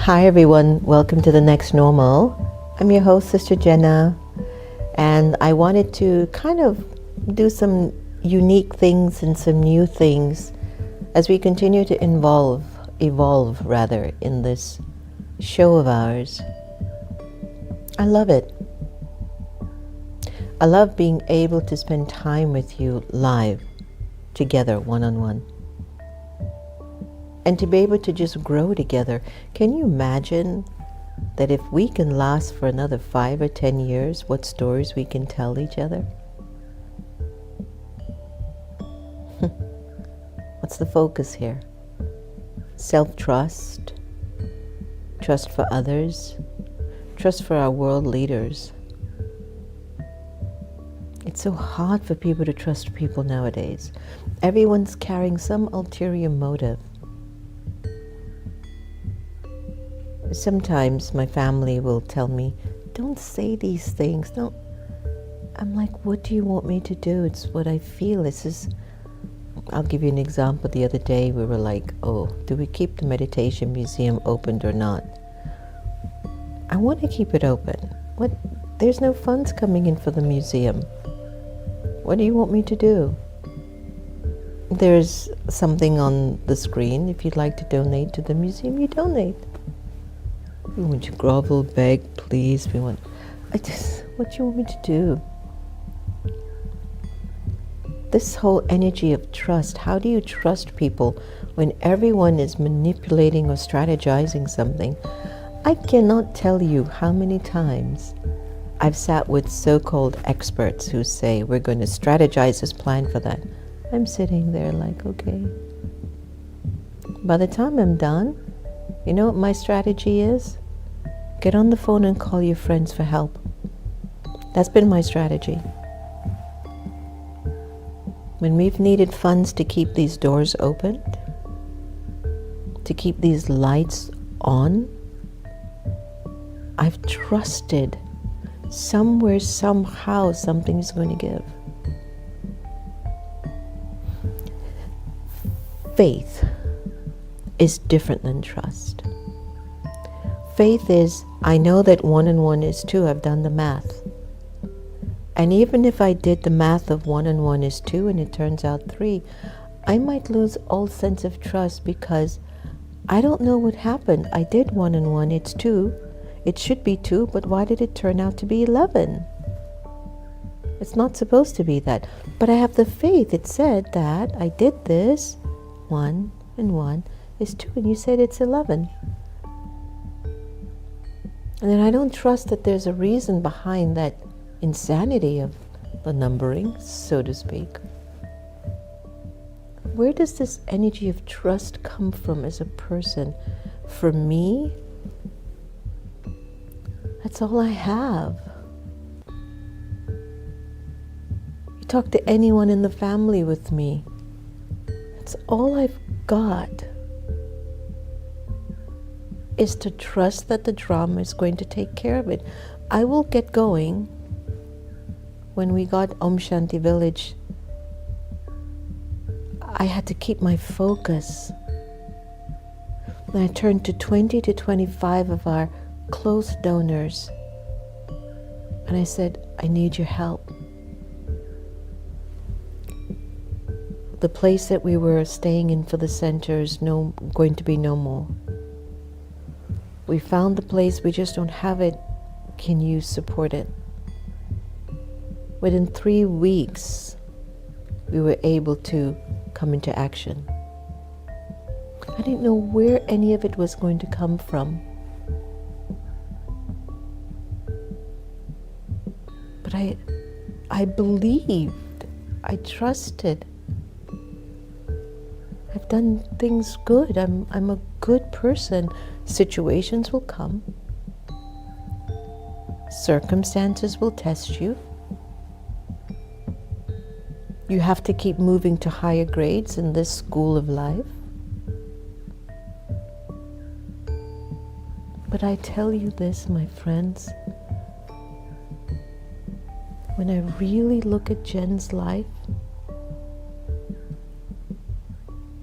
Hi everyone, welcome to The Next Normal. I'm your host, Sister Jenna, and I wanted to kind of do some unique things and some new things as we continue to evolve rather, in this show of ours. I love it. I love being able to spend time with you live, together, one-on-one. And to be able to just grow together. Can you imagine that if we can last for another 5 or 10 years, what stories we can tell each other? What's the focus here? Self-trust, trust for others, trust for our world leaders. It's so hard for people to trust people nowadays. Everyone's carrying some ulterior motive. Sometimes my family will tell me, don't say these things. No. I'm like, what do you want me to do? It's what I feel. I'll give you an example. The other day we were like, oh, do we keep the meditation museum opened or not? I want to keep it open. There's no funds coming in for the museum. What do you want me to do? There's something on the screen. If you'd like to donate to the museum, you donate. We want you to grovel, beg, please. What do you want me to do? This whole energy of trust, how do you trust people when everyone is manipulating or strategizing something? I cannot tell you how many times I've sat with so-called experts who say, we're going to strategize this plan for that. I'm sitting there like, okay. By the time I'm done, you know what my strategy is? Get on the phone and call your friends for help. That's been my strategy. When we've needed funds to keep these doors open, to keep these lights on, I've trusted somewhere, somehow, something's going to give. Faith is different than trust. Faith is, I know that 1 and 1 is 2. I've done the math. And even if I did the math of 1 and 1 is 2 and it turns out 3, I might lose all sense of trust because I don't know what happened. I did 1 and 1, it's 2. It should be 2, but why did it turn out to be 11? It's not supposed to be that. But I have the faith. It said that I did this. 1 and 1 is 2, and you said it's 11. And then I don't trust that there's a reason behind that insanity of the numbering, so to speak. Where does this energy of trust come from as a person? For me, that's all I have. You talk to anyone in the family with me, that's all I've got. Is to trust that the drama is going to take care of it. I will get going. When we got Om Shanti Village, I had to keep my focus. And I turned to 20 to 25 of our close donors. And I said, I need your help. The place that we were staying in for the center is going to be no more. We found the place, we just don't have it. Can you support it? Within 3 weeks, we were able to come into action. I didn't know where any of it was going to come from. But I believed, I trusted. I've done things good. I'm a good person. Situations will come. Circumstances will test you. You have to keep moving to higher grades in this school of life. But I tell you this, my friends, when I really look at Jen's life,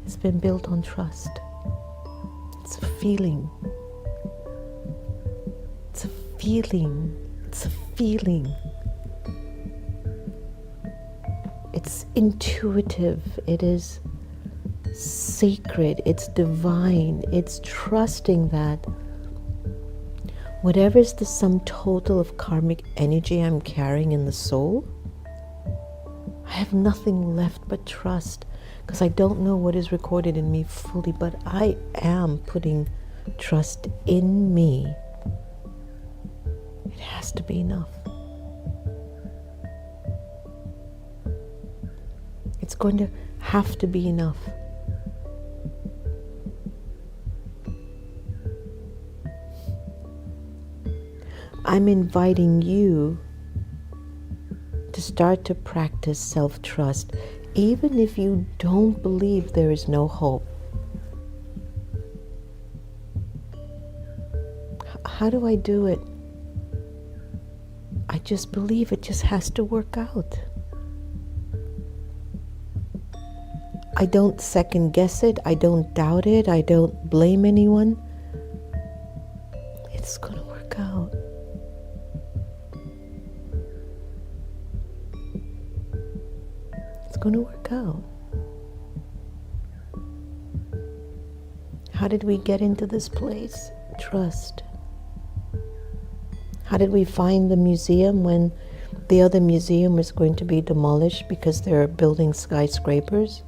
it's been built on trust. It's a feeling. feeling. It's a feeling. It's intuitive. It is sacred. It's divine. It's trusting that whatever is the sum total of karmic energy I'm carrying in the soul, I have nothing left but trust, because I don't know what is recorded in me fully, but I am putting trust in me. It has to be enough. It's going to have to be enough. I'm inviting you to start to practice self-trust, even if you don't believe there is no hope. How do I do it? I just believe it just has to work out. I don't second guess it. I don't doubt it. I don't blame anyone. It's going to work out. It's going to work out. How did we get into this place? Trust. How did we find the museum when the other museum was going to be demolished because they're building skyscrapers?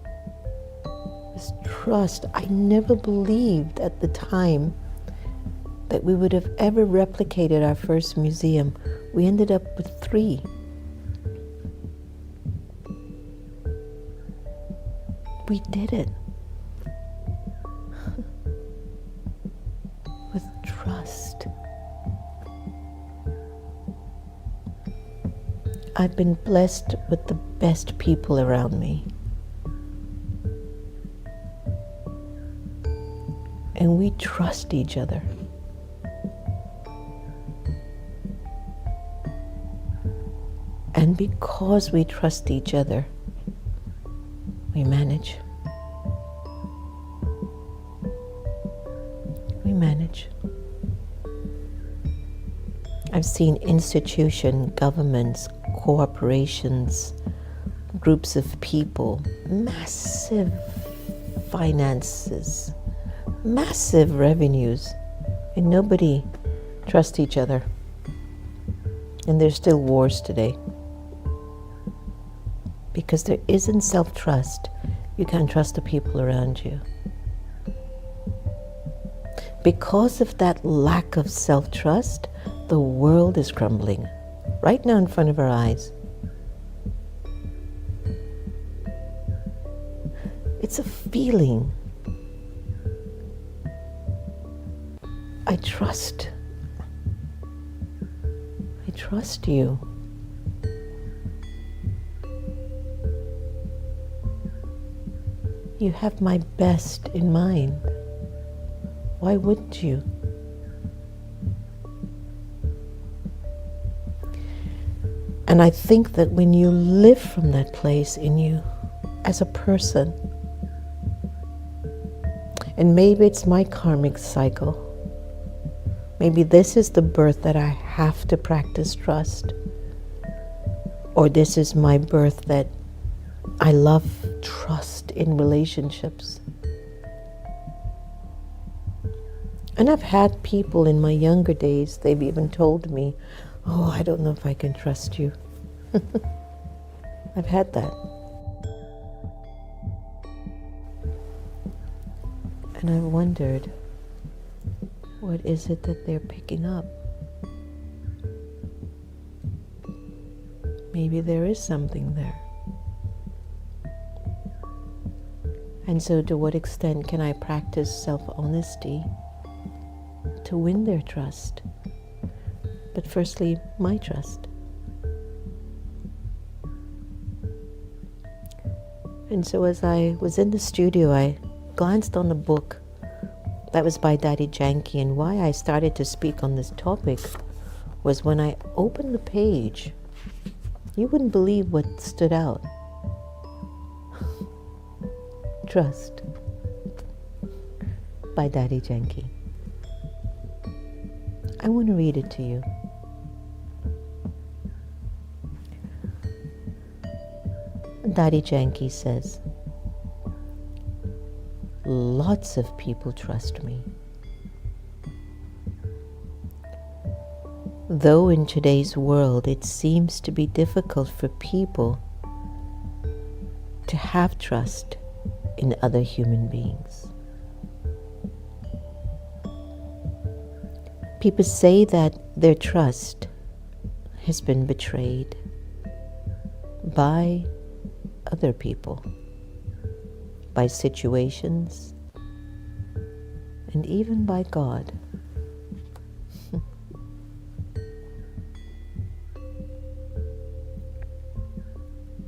This trust. I never believed at the time that we would have ever replicated our first museum. We ended up with 3. We did it. With trust. I've been blessed with the best people around me. And we trust each other. And because we trust each other, we manage. We manage. I've seen institutions, governments, corporations, groups of people, massive finances, massive revenues, and nobody trusts each other. And there's still wars today. Because there isn't self-trust, you can't trust the people around you. Because of that lack of self-trust, the world is crumbling right now in front of our eyes. It's a feeling. I trust. I trust you. You have my best in mind. Why wouldn't you? And I think that when you live from that place in you as a person, and maybe it's my karmic cycle, maybe this is the birth that I have to practice trust, or this is my birth that I love trust in relationships. And I've had people in my younger days, they've even told me, oh, I don't know if I can trust you. I've had that. And I've wondered, what is it that they're picking up? Maybe there is something there. And so to what extent can I practice self-honesty to win their trust? But firstly, my trust. And so as I was in the studio, I glanced on the book that was by Daddy Janki, and why I started to speak on this topic was when I opened the page, you wouldn't believe what stood out. Trust by Daddy Janki. I want to read it to you. Daddy Janki says, lots of people trust me. Though in today's world it seems to be difficult for people to have trust in other human beings. People say that their trust has been betrayed by other people, by situations, and even by God.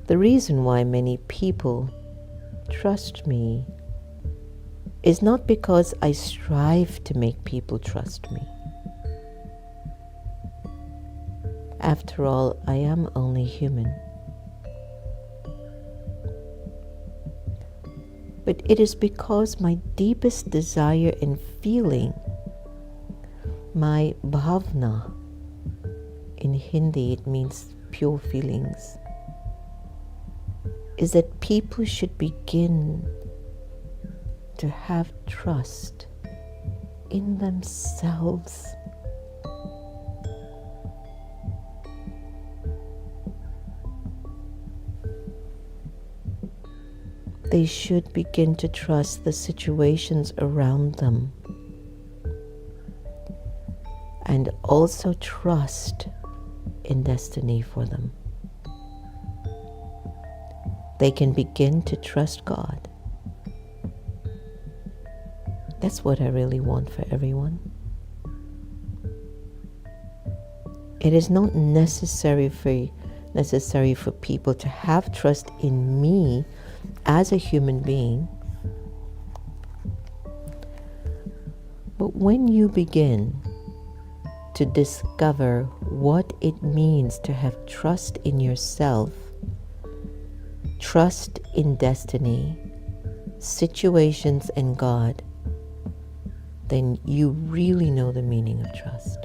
The reason why many people trust me is not because I strive to make people trust me. After all, I am only human. But it is because my deepest desire and feeling, my bhavna, in Hindi it means pure feelings, is that people should begin to have trust in themselves. They should begin to trust the situations around them and also trust in destiny for them. They can begin to trust God. That's what I really want for everyone. It is not necessary for people to have trust in me as a human being. But when you begin to discover what it means to have trust in yourself, trust in destiny, situations, and God, then you really know the meaning of trust.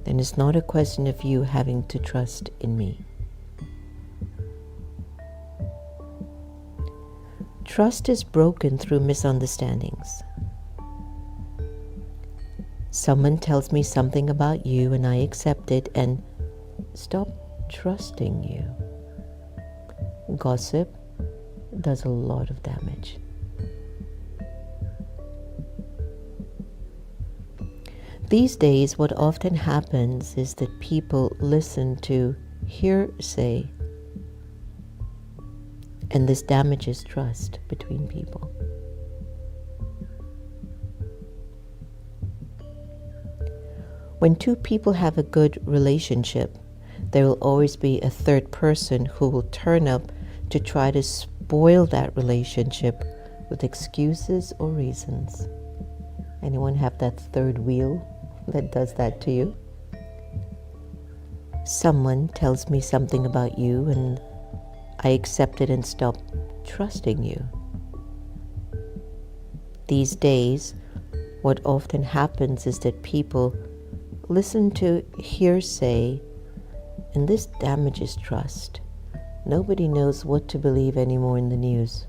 Then it's not a question of you having to trust in me. Trust is broken through misunderstandings. Someone tells me something about you and I accept it and stop trusting you. Gossip does a lot of damage. These days, what often happens is that people listen to hearsay, and this damages trust between people. When two people have a good relationship, there will always be a third person who will turn up to try to spoil that relationship with excuses or reasons. Anyone have that third wheel that does that to you? Someone tells me something about you and I accept it and stop trusting you. These days, what often happens is that people listen to hearsay, and this damages trust. Nobody knows what to believe anymore in the news.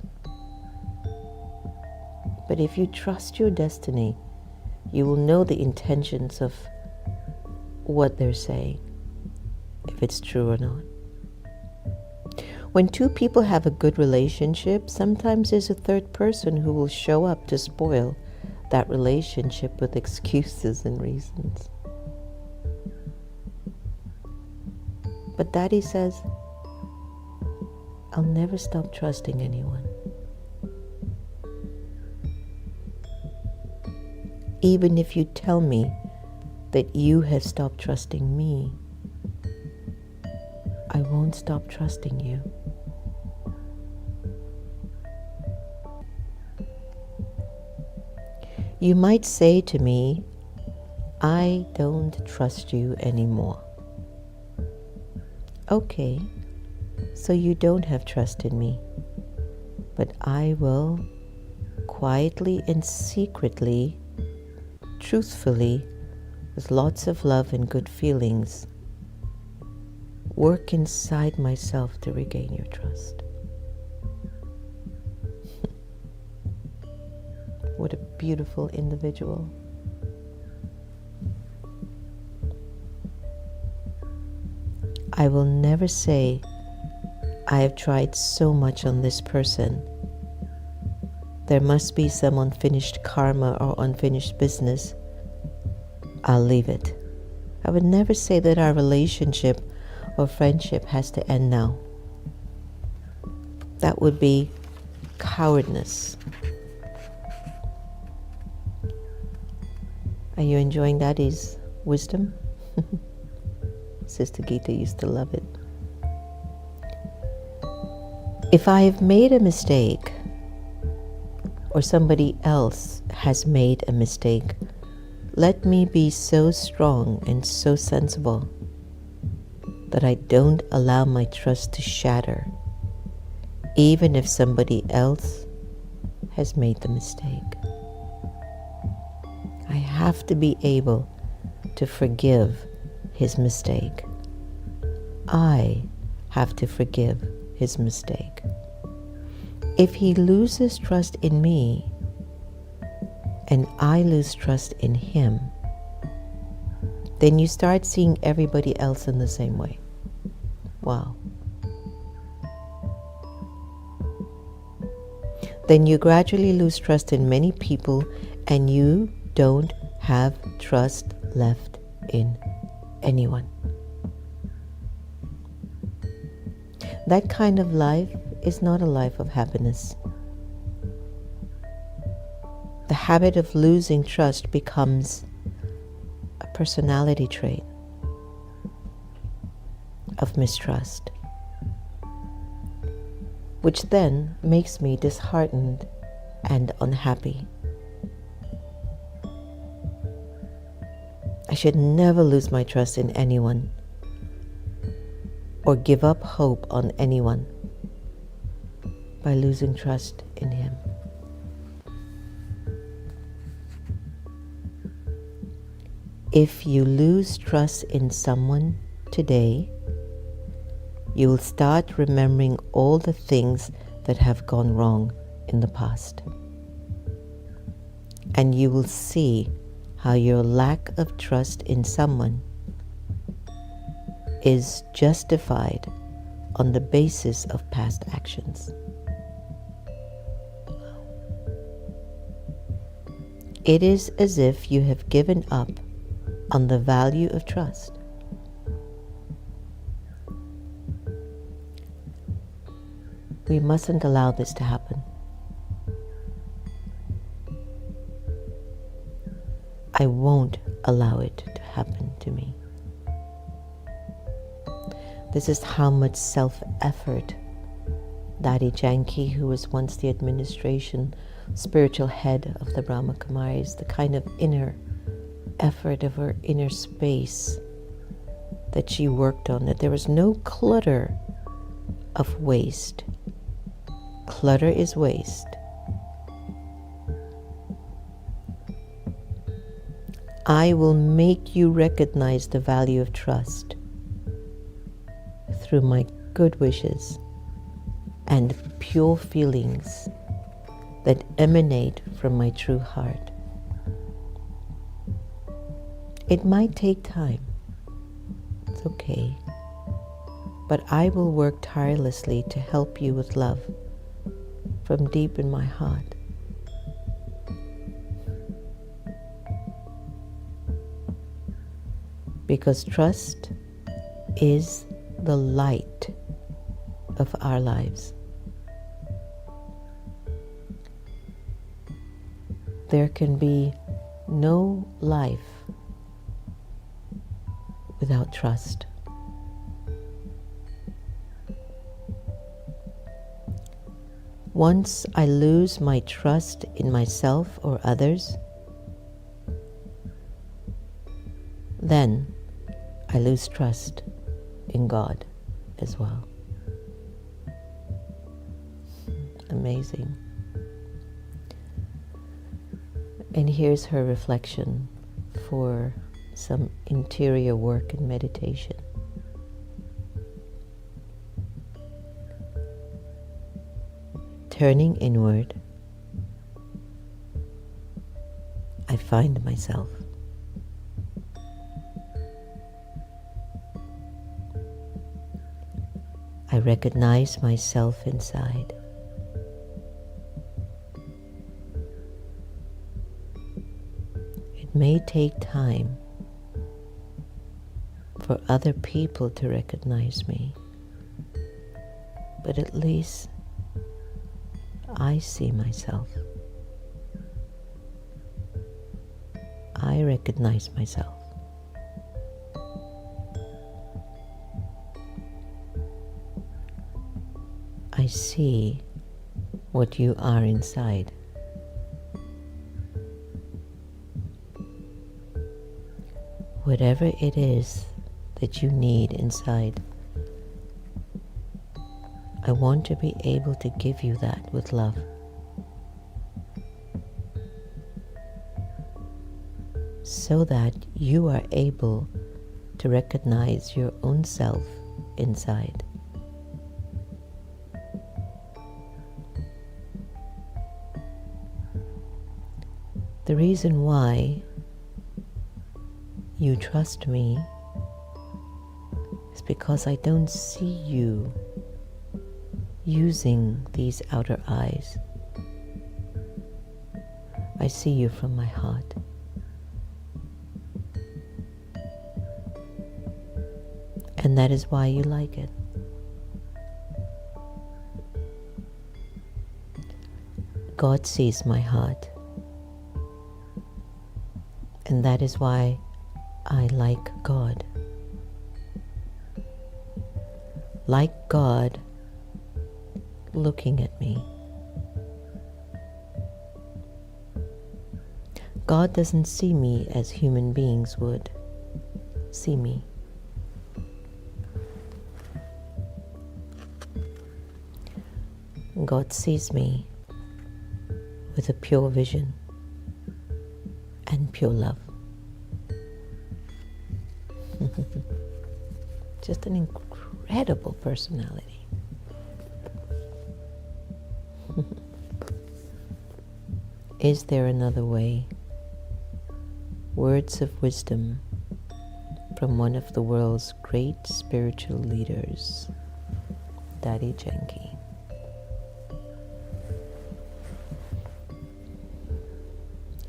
But if you trust your destiny, you will know the intentions of what they're saying, if it's true or not. When two people have a good relationship, sometimes there's a third person who will show up to spoil that relationship with excuses and reasons. But Daddy says, I'll never stop trusting anyone. Even if you tell me that you have stopped trusting me, I won't stop trusting you. You might say to me, I don't trust you anymore. Okay, so you don't have trust in me, but I will quietly and secretly, truthfully, with lots of love and good feelings, work inside myself to regain your trust. What a beautiful individual. I will never say, I have tried so much on this person. There must be some unfinished karma or unfinished business. I'll leave it. I would never say that our relationship or friendship has to end now. That would be cowardness. Are you enjoying Daddy's wisdom? Sister Gita used to love it. If I have made a mistake, or somebody else has made a mistake, let me be so strong and so sensible that I don't allow my trust to shatter, even if somebody else has made the mistake. I have to be able to forgive his mistake. I have to forgive his mistake. If he loses trust in me and I lose trust in him, then you start seeing everybody else in the same way. Wow. Then you gradually lose trust in many people and you don't have trust left in anyone. That kind of life is not a life of happiness. The habit of losing trust becomes a personality trait of mistrust, which then makes me disheartened and unhappy. I should never lose my trust in anyone or give up hope on anyone by losing trust in him. If you lose trust in someone today, you will start remembering all the things that have gone wrong in the past. And you will see how your lack of trust in someone is justified on the basis of past actions. It is as if you have given up on the value of trust. We mustn't allow this to happen. I won't allow it to happen to me. This is how much self-effort Daddy Janki, who was once the administration spiritual head of the Brahma Kumaris, the kind of inner effort of her inner space that she worked on, that there was no clutter of waste. Clutter is waste. I will make you recognize the value of trust through my good wishes and pure feelings that emanate from my true heart. It might take time. It's okay. But I will work tirelessly to help you with love from deep in my heart. Because trust is the light of our lives. There can be no life without trust. Once I lose my trust in myself or others, then I lose trust in God as well. Amazing. And here's her reflection for some interior work and meditation. turning inward, I find myself. I recognize myself inside. It may take time for other people to recognize me, but at least I see myself. I recognize myself. I see what you are inside. Whatever it is that you need inside, I want to be able to give you that with love. So that you are able to recognize your own self inside. The reason why you trust me is because I don't see you using these outer eyes. I see you from my heart. And that is why you like it. God sees my heart. And that is why I like God. Like God looking at me. God doesn't see me as human beings would see me. God sees me with a pure vision and pure love. Just an incredible personality. Is there another way? Words of wisdom from one of the world's great spiritual leaders, Daddy Yankee.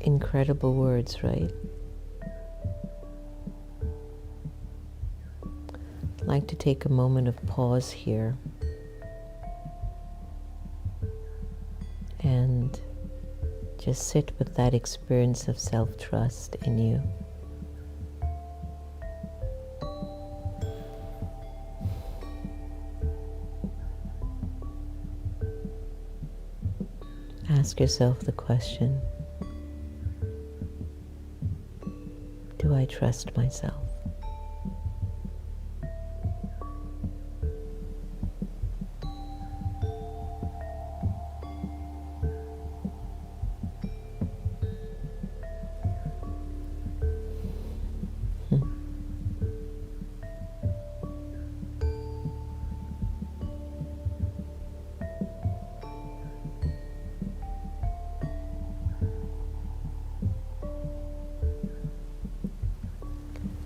Incredible words, right? I'd like to take a moment of pause here and just sit with that experience of self-trust in you. Ask yourself the question, do I trust myself?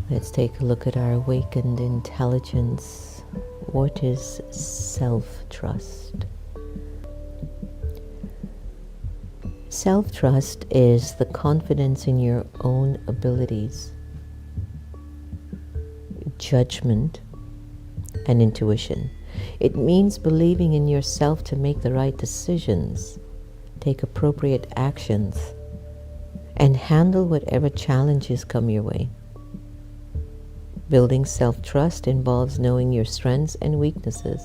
Let's take a look at our awakened intelligence. What is self-trust? Self-trust is the confidence in your own abilities, judgment, and intuition. It means believing in yourself to make the right decisions, take appropriate actions, and handle whatever challenges come your way. Building self-trust involves knowing your strengths and weaknesses,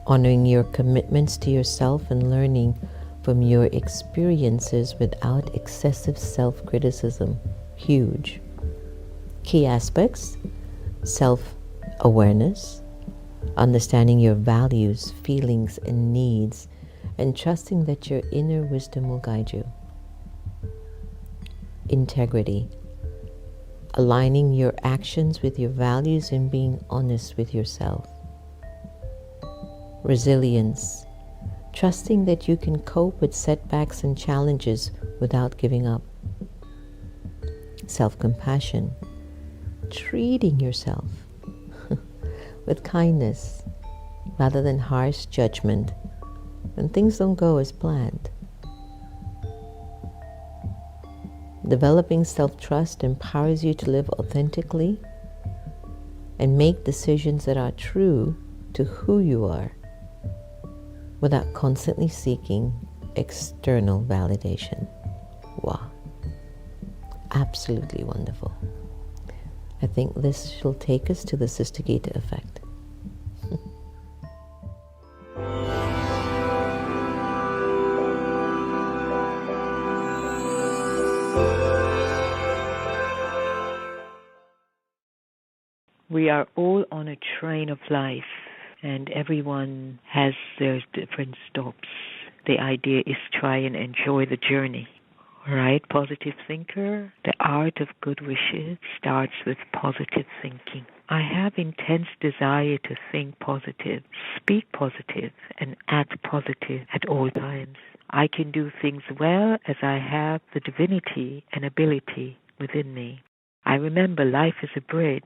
honoring your commitments to yourself, and learning from your experiences without excessive self-criticism. Huge. Key aspects: self-awareness, understanding your values, feelings, and needs, and trusting that your inner wisdom will guide you. Integrity, aligning your actions with your values and being honest with yourself. Resilience, trusting that you can cope with setbacks and challenges without giving up. Self-compassion, treating yourself with kindness rather than harsh judgment when things don't go as planned. Developing self-trust empowers you to live authentically and make decisions that are true to who you are without constantly seeking external validation. Wow. Absolutely wonderful. I think this shall take us to the Sister Gita effect. We are all on a train of life, and everyone has their different stops. The idea is try and enjoy the journey. Right, positive thinker? The art of good wishes starts with positive thinking. I have intense desire to think positive, speak positive, and act positive at all times. I can do things well as I have the divinity and ability within me. I remember life is a bridge.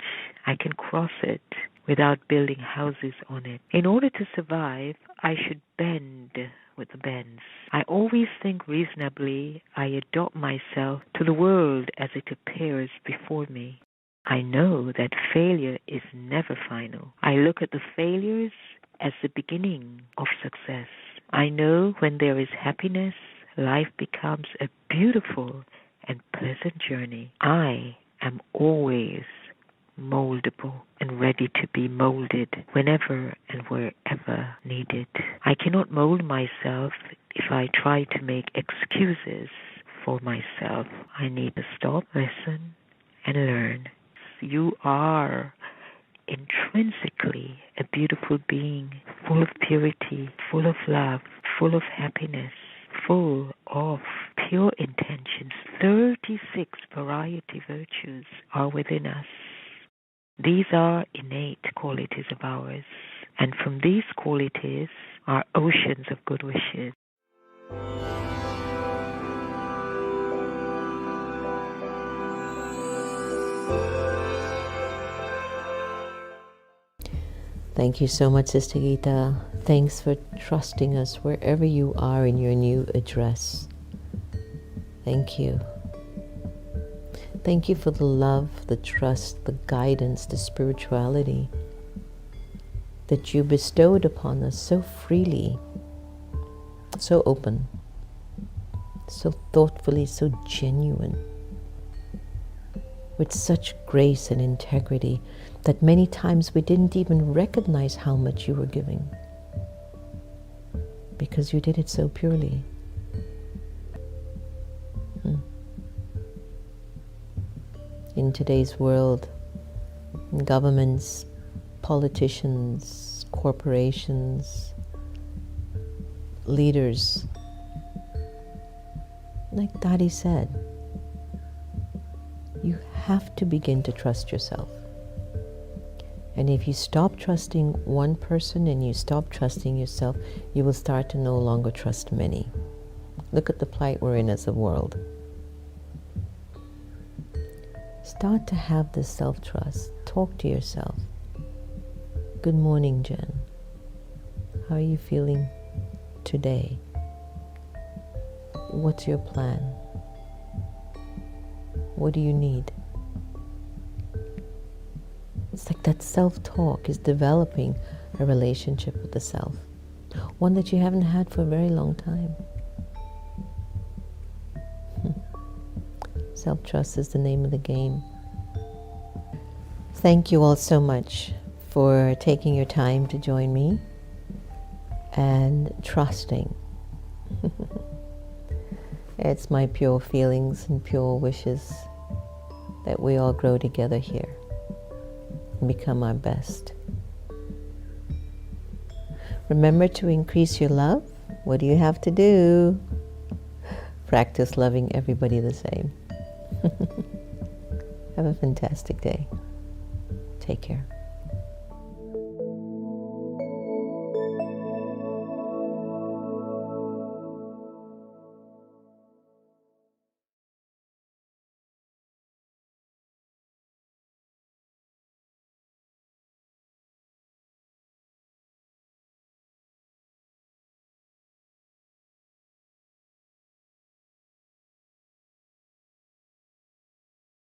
I can cross it without building houses on it. In order to survive, I should bend with the bends. I always think reasonably. I adopt myself to the world as it appears before me. I know that failure is never final. I look at the failures as the beginning of success. I know when there is happiness, life becomes a beautiful and pleasant journey. I am always moldable and ready to be molded whenever and wherever needed. I cannot mold myself if I try to make excuses for myself. I need to stop, listen, and learn. You are intrinsically a beautiful being, full of purity, full of love, full of happiness, full of pure intentions. 36 variety virtues are within us. These are innate qualities of ours, and from these qualities are oceans of good wishes. Thank you so much, Sister Gita. Thanks for trusting us wherever you are in your new address. Thank you. Thank you for the love, the trust, the guidance, the spirituality that you bestowed upon us so freely, so open, so thoughtfully, so genuine, with such grace and integrity that many times we didn't even recognize how much you were giving because you did it so purely. In today's world, governments, politicians, corporations, leaders, like Daddy said, you have to begin to trust yourself. And if you stop trusting one person and you stop trusting yourself, you will start to no longer trust many. Look at the plight we're in as a world. Start to have this self-trust. Talk to yourself. Good morning, Jen. How are you feeling today? What's your plan? What do you need? It's like that self-talk is developing a relationship with the self, one that you haven't had for a very long time. Self-trust is the name of the game. Thank you all so much for taking your time to join me and trusting. It's my pure feelings and pure wishes that we all grow together here and become our best. Remember to increase your love. What do you have to do? Practice loving everybody the same. Have a fantastic day. Take care.